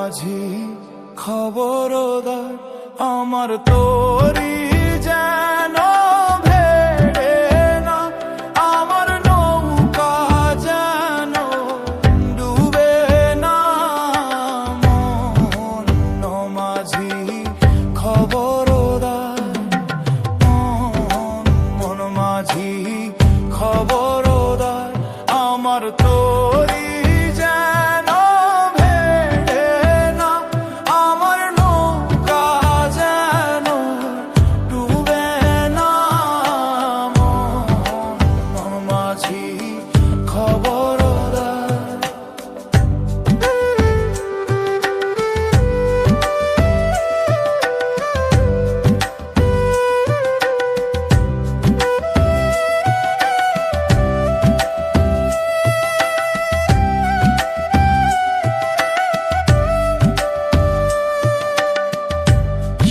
মাঝি খবরদার আমার তোরি যেন ভেড়ে না, আমার নৌকা যেন ডুবে না। মন মাঝি খবরদার, মন মাঝি খবরদার আমার তোরি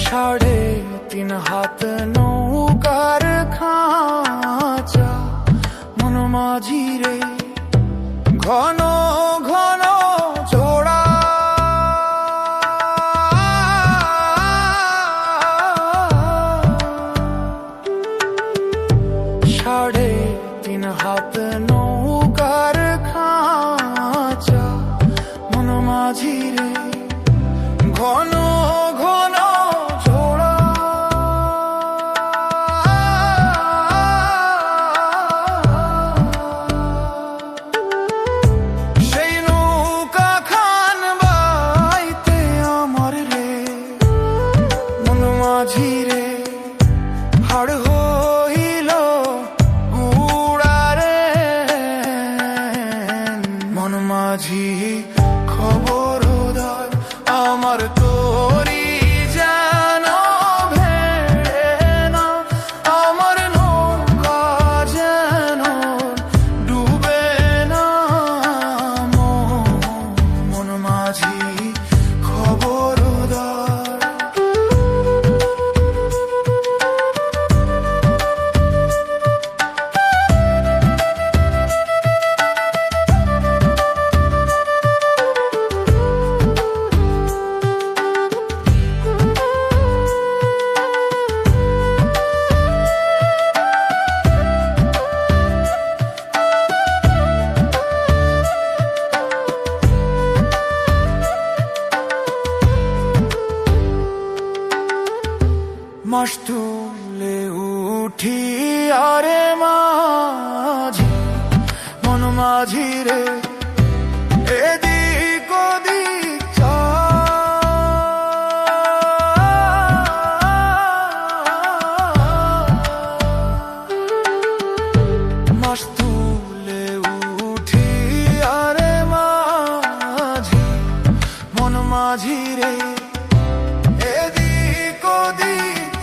সাড়ে তিন হাত নৌকার খাঁচা মন মাঝি রে, ঘন ঘন জোড়া সাড়ে তিন হাত নৌকার খাঁচা মন মাঝি রে, ঘন ঘন মাঝিরে হাড় হইল উড়ারে। মন মাঝি খবরদার আমার তোরি যেন ভেড়ে না, আমার নৌকা যেন ডুবে না। মন মাঝি খবরদার। মাস তুলে উঠি আরে মাঝি, মন মাঝি রে এদিক ওদিক মাস তুলে উঠি আরে মাঝি, মন মাঝি রে এদিক ওদিক